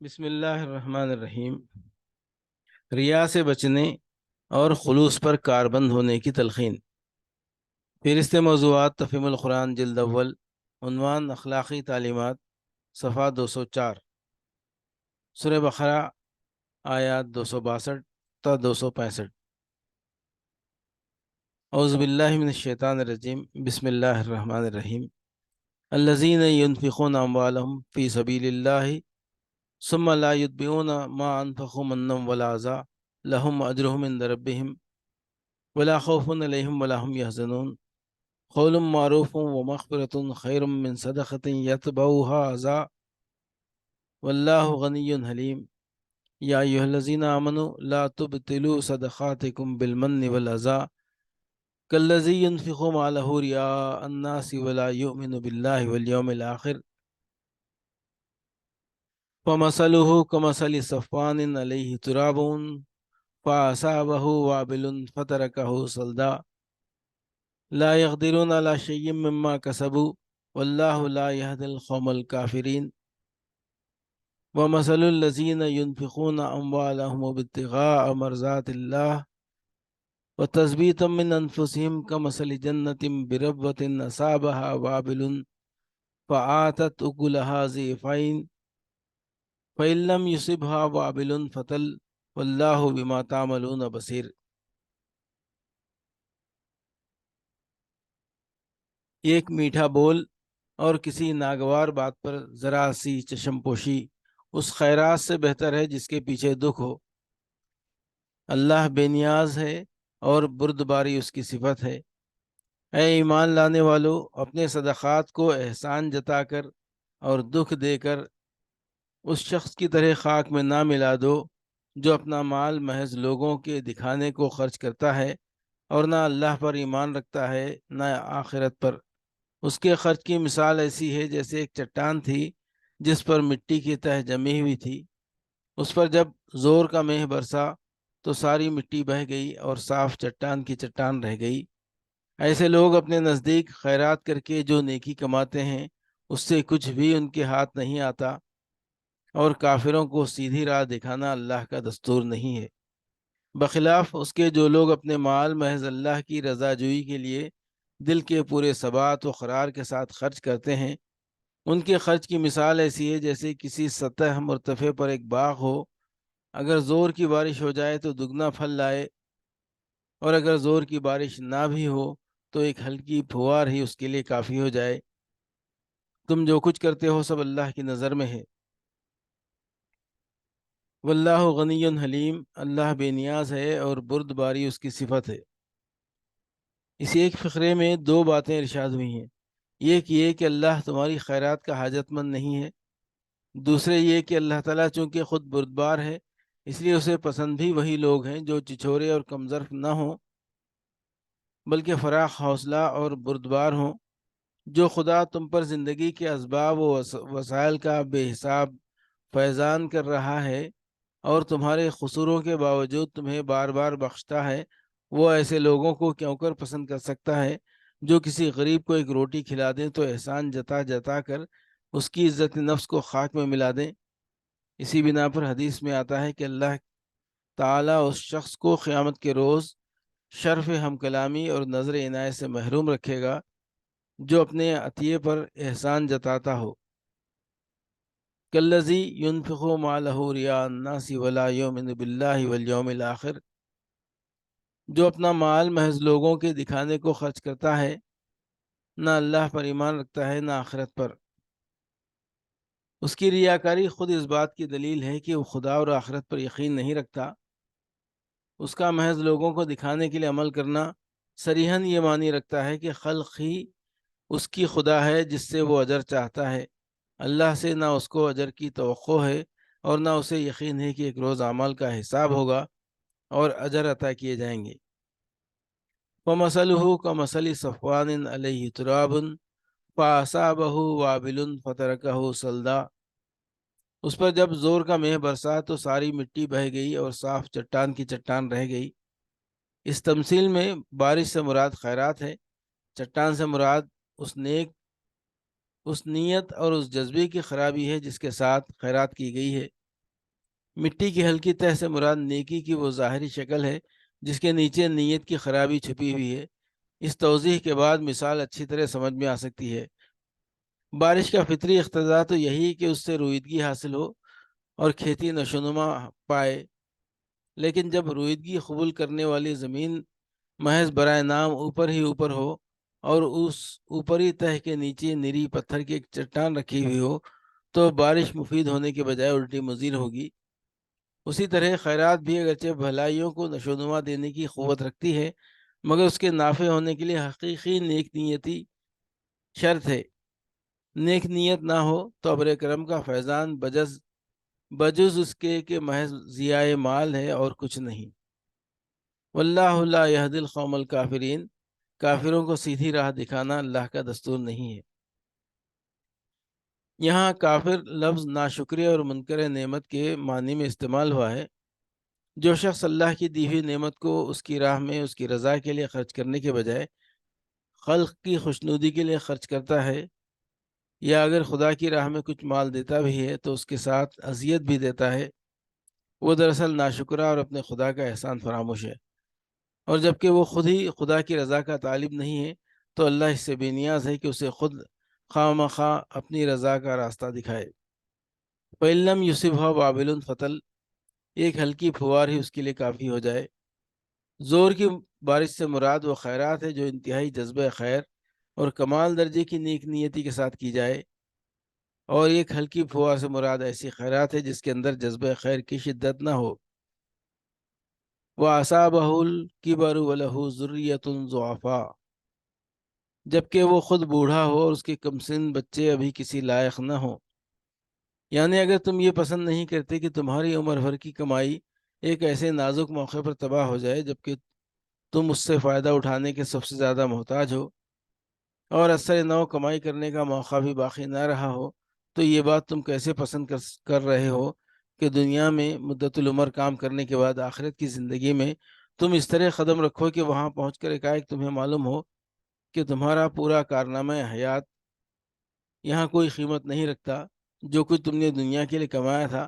بسم اللہ الرحمن الرحیم۔ ریا سے بچنے اور خلوص پر کاربند ہونے کی تلقین۔ فہرست موضوعات تفہیم القرآن جلد اول، عنوان اخلاقی تعلیمات، صفحہ 204، سورہ بقرہ، آیات 262 تا 265۔ اعوذ باللہ من الشیطان الرجیم، بسم اللہ الرحمن الرحیم۔ الذین ينفقون اموالهم فی سبیل اللہ ثم لا يتبعون ما انفقوا منا ولا اذى لهم اجرهم عند ربهم ولا خوف علیہم ولا هم يحزنون قول معروف ومغفرة خیر من صدقة يتبعها اذى واللہ غنی حلیم۔ یا ایھا الذین آمنوا لا تبطلوا صدقاتکم بالمن والاذى كالذی ينفق ماله رئاء الناس ولا يؤمن باللہ والیوم الآخر فمثلہ کمثل صفوان علیہ تراب فأصابه وابل فتركه صلدا لا يقدرون على شيء مما كسبوا والله لا يهدي القوم الكافرين ومثل الذين ينفقون أموالهم ابتغاء مرضات الله وتثبيتا من أنفسهم كمثل جنة بربوة أصابها وابل فآتت أكلها ضعفين فإن لم يصبها وابل فتل واللہ بما تعملون بصیر۔ ایک میٹھا بول اور کسی ناگوار بات پر ذرا سی چشم پوشی اس خیرات سے بہتر ہے جس کے پیچھے دکھ ہو۔ اللہ بے نیاز ہے اور بردباری اس کی صفت ہے۔ اے ایمان لانے والو، اپنے صدقات کو احسان جتا کر اور دکھ دے کر اس شخص کی طرح خاک میں نہ ملا دو جو اپنا مال محض لوگوں کے دکھانے کو خرچ کرتا ہے اور نہ اللہ پر ایمان رکھتا ہے نہ آخرت پر۔ اس کے خرچ کی مثال ایسی ہے جیسے ایک چٹان تھی جس پر مٹی کی تہ جمی ہوئی تھی۔ اس پر جب زور کا مہ برسا تو ساری مٹی بہہ گئی اور صاف چٹان کی چٹان رہ گئی۔ ایسے لوگ اپنے نزدیک خیرات کر کے جو نیکی کماتے ہیں اس سے کچھ بھی ان کے ہاتھ نہیں آتا، اور کافروں کو سیدھی راہ دکھانا اللہ کا دستور نہیں ہے۔ بخلاف اس کے جو لوگ اپنے مال محض اللہ کی رضا جوئی کے لیے دل کے پورے ثبات و قرار کے ساتھ خرچ کرتے ہیں، ان کے خرچ کی مثال ایسی ہے جیسے کسی سطح مرتفع پر ایک باغ ہو، اگر زور کی بارش ہو جائے تو دگنا پھل لائے، اور اگر زور کی بارش نہ بھی ہو تو ایک ہلکی پھوار ہی اس کے لیے کافی ہو جائے۔ تم جو کچھ کرتے ہو سب اللہ کی نظر میں ہے۔ واللہ غنی حلیم، اللہ بے نیاز ہے اور بردباری اس کی صفت ہے۔ اس ایک فقرے میں دو باتیں ارشاد ہوئی ہیں۔ ایک یہ کہ اللہ تمہاری خیرات کا حاجت مند نہیں ہے، دوسرے یہ کہ اللہ تعالیٰ چونکہ خود بردبار ہے اس لیے اسے پسند بھی وہی لوگ ہیں جو چچھورے اور کمزرف نہ ہوں بلکہ فراخ حوصلہ اور بردبار ہوں۔ جو خدا تم پر زندگی کے اسباب و وسائل کا بے حساب فیضان کر رہا ہے اور تمہارے قصوروں کے باوجود تمہیں بار بار بخشتا ہے، وہ ایسے لوگوں کو کیوں کر پسند کر سکتا ہے جو کسی غریب کو ایک روٹی کھلا دیں تو احسان جتا جتا کر اس کی عزت نفس کو خاک میں ملا دیں۔ اسی بنا پر حدیث میں آتا ہے کہ اللہ تعالیٰ اس شخص کو قیامت کے روز شرف ہم کلامی اور نظر عنایت سے محروم رکھے گا جو اپنے عطیے پر احسان جتاتا ہو۔ کالذی ينفق مالہ رئاء الناس ولا یؤمن باللہ والیوم الآخر، جو اپنا مال محض لوگوں کے دکھانے کو خرچ کرتا ہے، نہ اللہ پر ایمان رکھتا ہے نہ آخرت پر۔ اس کی ریاکاری خود اس بات کی دلیل ہے کہ وہ خدا اور آخرت پر یقین نہیں رکھتا۔ اس کا محض لوگوں کو دکھانے کے لیے عمل کرنا صریحاً یہ معنی رکھتا ہے کہ خلق ہی اس کی خدا ہے جس سے وہ اجر چاہتا ہے۔ اللہ سے نہ اس کو اجر کی توقع ہے اور نہ اسے یقین ہے کہ ایک روز اعمال کا حساب ہوگا اور اجر عطا کیے جائیں گے۔ وَمَثَلُهُ كَمَثَلِ صَفْوَانٍ عَلَيْهِ تُرَابٌ فَأَصَابَهُ وَابِلٌ فَتَرَكَهُ صَلْدًا، اس پر جب زور کا مہ برسا تو ساری مٹی بہہ گئی اور صاف چٹان کی چٹان رہ گئی۔ اس تمثیل میں بارش سے مراد خیرات ہے، چٹان سے مراد اس نیت اور اس جذبے کی خرابی ہے جس کے ساتھ خیرات کی گئی ہے۔ مٹی کی ہلکی تہ سے مراد نیکی کی وہ ظاہری شکل ہے جس کے نیچے نیت کی خرابی چھپی ہوئی ہے۔ اس توضیح کے بعد مثال اچھی طرح سمجھ میں آ سکتی ہے۔ بارش کا فطری اقتضا تو یہی کہ اس سے رویدگی حاصل ہو اور کھیتی نشوونما پائے، لیکن جب رویدگی قبول کرنے والی زمین محض برائے نام اوپر ہی اوپر ہو اور اس اوپری تہ کے نیچے نری پتھر کی ایک چٹان رکھی ہوئی ہو تو بارش مفید ہونے کے بجائے الٹی مضر ہوگی۔ اسی طرح خیرات بھی اگرچہ بھلائیوں کو نشوونما دینے کی قوت رکھتی ہے، مگر اس کے نافع ہونے کے لیے حقیقی نیک نیتی شرط ہے۔ نیک نیت نہ ہو تو ابر کرم کا فیضان بجز اس کے کہ محض ضیاء مال ہے اور کچھ نہیں۔ واللہ لا یہدی القوم الکافرین، کافروں کو سیدھی راہ دکھانا اللہ کا دستور نہیں ہے۔ یہاں کافر لفظ ناشکری اور منکر نعمت کے معنی میں استعمال ہوا ہے۔ جو شخص اللہ کی دی ہوئی نعمت کو اس کی راہ میں اس کی رضا کے لیے خرچ کرنے کے بجائے خلق کی خوشنودی کے لیے خرچ کرتا ہے، یا اگر خدا کی راہ میں کچھ مال دیتا بھی ہے تو اس کے ساتھ اذیت بھی دیتا ہے، وہ دراصل ناشکرا اور اپنے خدا کا احسان فراموش ہے۔ اور جب کہ وہ خود ہی خدا کی رضا کا طالب نہیں ہے تو اللہ اس سے بے نیاز ہے کہ اسے خود خواہ مخواہ اپنی رضا کا راستہ دکھائے۔ فَإِن یُصِبْهَا وَابِلٌ فَطَلٌ، ایک ہلکی پھوار ہی اس کے لیے کافی ہو جائے۔ زور کی بارش سے مراد وہ خیرات ہے جو انتہائی جذبہ خیر اور کمال درجے کی نیک نیتی کے ساتھ کی جائے، اور ایک ہلکی پھوار سے مراد ایسی خیرات ہے جس کے اندر جذبہ خیر کی شدت نہ ہو۔ وَأَصَابَهُ الْكِبَرُ وَلَهُ ذُرِّيَّةٌ ضُعَفَاءُ، جبکہ وہ خود بوڑھا ہو اور اس کے کمسن بچے ابھی کسی لائق نہ ہوں۔ یعنی اگر تم یہ پسند نہیں کرتے کہ تمہاری عمر بھر کی کمائی ایک ایسے نازک موقع پر تباہ ہو جائے جبکہ تم اس سے فائدہ اٹھانے کے سب سے زیادہ محتاج ہو، اور اثر نو کمائی کرنے کا موقع بھی باقی نہ رہا ہو، تو یہ بات تم کیسے پسند کر رہے ہو کہ دنیا میں مدت العمر کام کرنے کے بعد آخرت کی زندگی میں تم اس طرح قدم رکھو کہ وہاں پہنچ کر ایک تمہیں معلوم ہو کہ تمہارا پورا کارنامہ حیات یہاں کوئی قیمت نہیں رکھتا۔ جو کچھ تم نے دنیا کے لیے کمایا تھا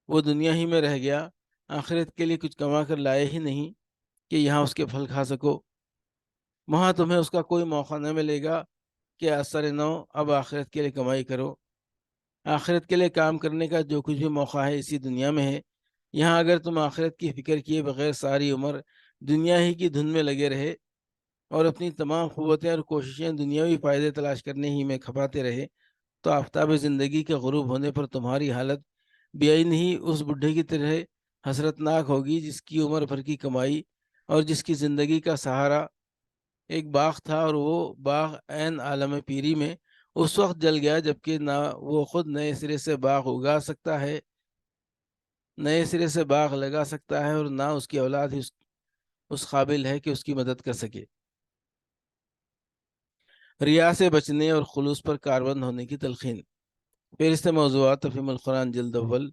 وہ دنیا ہی میں رہ گیا، آخرت کے لیے کچھ کما کر لائے ہی نہیں کہ یہاں اس کے پھل کھا سکو۔ وہاں تمہیں اس کا کوئی موقع نہ ملے گا کہ اثر نو اب آخرت کے لیے کمائی کرو۔ آخرت کے لیے کام کرنے کا جو کچھ بھی موقع ہے اسی دنیا میں ہے۔ یہاں اگر تم آخرت کی فکر کیے بغیر ساری عمر دنیا ہی کی دھن میں لگے رہے اور اپنی تمام قوتیں اور کوششیں دنیاوی فائدے تلاش کرنے ہی میں کھپاتے رہے، تو آفتاب زندگی کے غروب ہونے پر تمہاری حالت بیائی ہی اس بڈھے کی طرح حسرت ناک ہوگی جس کی عمر بھر کی کمائی اور جس کی زندگی کا سہارا ایک باغ تھا، اور وہ باغ عین عالم پیری میں اس وقت جل گیا جبکہ نہ وہ خود نئے سرے سے باغ اگا سکتا ہے، نئے سرے سے باغ لگا سکتا ہے، اور نہ اس کی اولاد ہی اس قابل ہے کہ اس کی مدد کر سکے۔ ریا سے بچنے اور خلوص پر کاربند ہونے کی تلقین۔ فہرست موضوعات تفہیم القرآن جلد اول،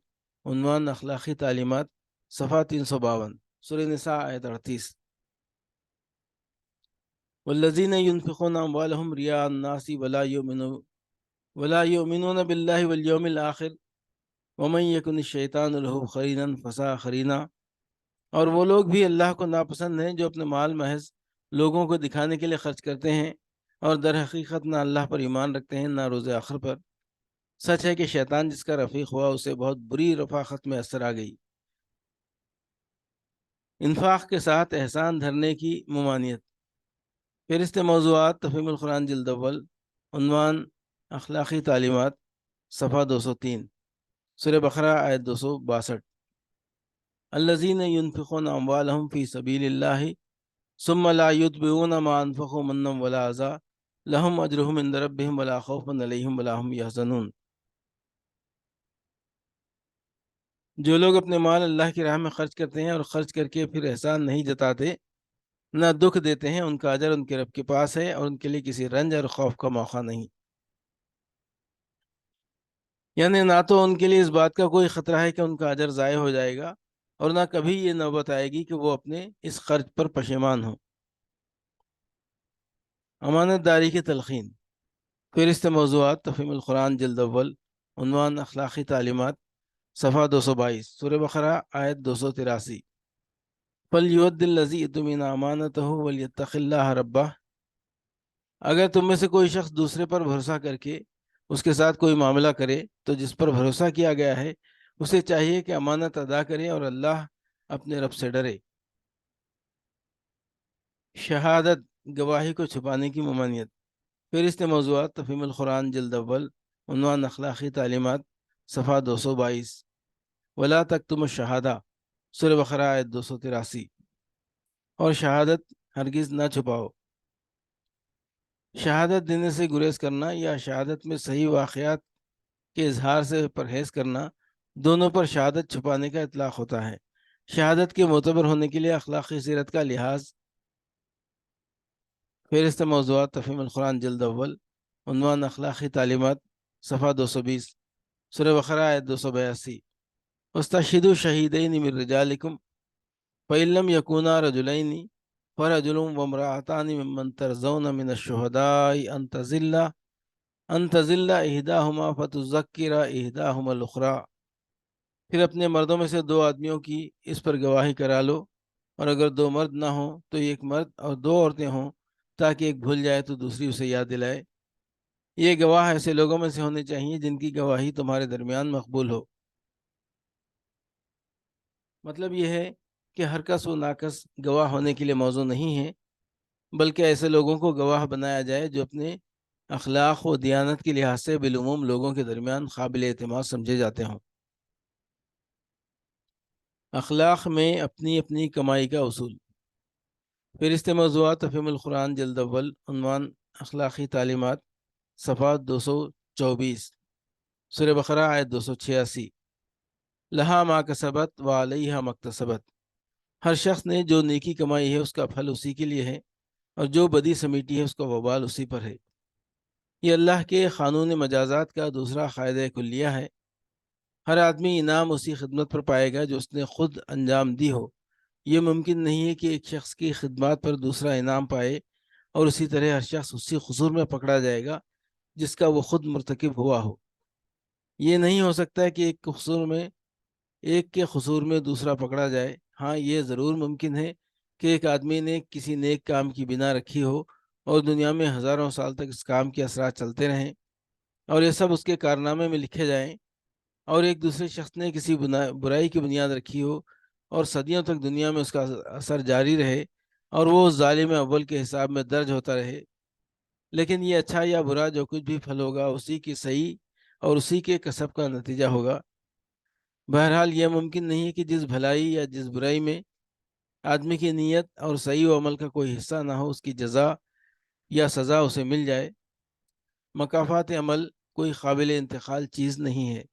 عنوان اخلاقی تعلیمات، صفحہ 352، سورہ نساء آیت 38۔ والذین ينفقون اموالهم رئاء الناس ولا یؤمنون باللہ والیوم الآخر ومن یکن الشیطان له قرینا فساء قرینا، اور وہ لوگ بھی اللہ کو ناپسند ہیں جو اپنے مال محض لوگوں کو دکھانے کے لیے خرچ کرتے ہیں اور در حقیقت نہ اللہ پر ایمان رکھتے ہیں نہ روز آخر پر۔ سچ ہے کہ شیطان جس کا رفیق ہوا اسے بہت بری رفاقت میں اثر آ گئی۔ انفاق کے ساتھ احسان دھرنے کی ممانعت۔ فہرست موضوعات تفہیم القرآن جلد اول، عنوان اخلاقی تعلیمات، صفحہ 203، سورہ بقرہ آیت 262۔ الذین ينفقون اموالهم فی سبیل اللہ ثم لا یتبعون ما انفقوا منا ولا اذى لهم اجرهم عند ربهم ولا خوف علیہم ولا هم يحزنون۔ جو لوگ اپنے مال اللہ کی راہ میں خرچ کرتے ہیں اور خرچ کر کے پھر احسان نہیں جتاتے نہ دکھ دیتے ہیں، ان کا اجر ان کے رب کے پاس ہے اور ان کے لیے کسی رنج اور خوف کا موقع نہیں۔ یعنی نہ تو ان کے لیے اس بات کا کوئی خطرہ ہے کہ ان کا اجر ضائع ہو جائے گا، اور نہ کبھی یہ نوبت آئے گی کہ وہ اپنے اس خرچ پر پشیمان ہوں۔ امانت داری کی تلقین۔ فہرست موضوعات تفہیم القرآن جلد اول، عنوان اخلاقی تعلیمات، صفحہ 222، سورہ بقرہ آیت 283۔ فَلْيُؤَدِّ الَّذِي اؤْتُمِنَ أَمَانَتَهُ وَلْيَتَّقِ اللَّهَ رَبَّهُ۔ اگر تم میں سے کوئی شخص دوسرے پر بھروسہ کر کے اس کے ساتھ کوئی معاملہ کرے تو جس پر بھروسہ کیا گیا ہے اسے چاہیے کہ امانت ادا کرے اور اللہ اپنے رب سے ڈرے۔ شہادت، گواہی کو چھپانے کی ممانعت۔ فہرست موضوعات، تفہیم القرآن جلد اول، عنوان اخلاقی تعلیمات، صفحہ 222۔ ولا تکتم الشہادہ، سورہ بقرہ آیت 283۔ اور شہادت ہرگز نہ چھپاؤ۔ شہادت دینے سے گریز کرنا یا شہادت میں صحیح واقعات کے اظہار سے پرہیز کرنا، دونوں پر شہادت چھپانے کا اطلاق ہوتا ہے۔ شہادت کے معتبر ہونے کے لیے اخلاقی سیرت کا لحاظ۔ فہرست موضوعات، تفہیم القرآن جلد اول، عنوان اخلاقی تعلیمات، صفحہ 220، سورہ بقرہ آیت 282۔ واستشہدوا شہیدین من رجالکم فإن لم یکونا رجلین فرجل وامرأتان ممن ترضون من الشہداء ان تضل احداہما فتذکر احداہما الاخری۔ پھر اپنے مردوں میں سے دو آدمیوں کی اس پر گواہی کرا لو، اور اگر دو مرد نہ ہوں تو ایک مرد اور دو عورتیں ہوں، تاکہ ایک بھول جائے تو دوسری اسے یاد دلائے۔ یہ گواہ ایسے لوگوں میں سے ہونے چاہیے جن کی گواہی تمہارے درمیان مقبول ہو۔ مطلب یہ ہے کہ ہر کس و ناکس گواہ ہونے کے لیے موضوع نہیں ہے، بلکہ ایسے لوگوں کو گواہ بنایا جائے جو اپنے اخلاق و دیانت کے لحاظ سے بالعموم لوگوں کے درمیان قابل اعتماد سمجھے جاتے ہوں۔ اخلاق میں اپنی اپنی کمائی کا اصول۔ فہرست موضوعات، تفہیم القرآن جلد اول، عنوان اخلاقی تعلیمات، صفحہ 224، سورہ بقرہ آیت 286۔ لہا ما کسبت و علیہا ما اکتسبت۔ ہر شخص نے جو نیکی کمائی ہے اس کا پھل اسی کے لیے ہے، اور جو بدی سمیٹی ہے اس کا وبال اسی پر ہے۔ یہ اللہ کے قانون مجازات کا دوسرا قاعدہ کلیہ ہے۔ ہر آدمی انعام اسی خدمت پر پائے گا جو اس نے خود انجام دی ہو۔ یہ ممکن نہیں ہے کہ ایک شخص کی خدمات پر دوسرا انعام پائے، اور اسی طرح ہر شخص اسی قصور میں پکڑا جائے گا جس کا وہ خود مرتکب ہوا ہو۔ یہ نہیں ہو سکتا کہ ایک کے قصور میں دوسرا پکڑا جائے۔ ہاں، یہ ضرور ممکن ہے کہ ایک آدمی نے کسی نیک کام کی بنا رکھی ہو اور دنیا میں ہزاروں سال تک اس کام کے اثرات چلتے رہیں، اور یہ سب اس کے کارنامے میں لکھے جائیں، اور ایک دوسرے شخص نے کسی برائی کی بنیاد رکھی ہو اور صدیوں تک دنیا میں اس کا اثر جاری رہے اور وہ ظالم اول کے حساب میں درج ہوتا رہے۔ لیکن یہ اچھا یا برا جو کچھ بھی پھل ہوگا اسی کی صحیح اور اسی کے کسب کا نتیجہ ہوگا۔ بہرحال یہ ممکن نہیں ہے کہ جس بھلائی یا جس برائی میں آدمی کی نیت اور صحیح و عمل کا کوئی حصہ نہ ہو، اس کی جزا یا سزا اسے مل جائے۔ مکافات عمل کوئی قابل انتقال چیز نہیں ہے۔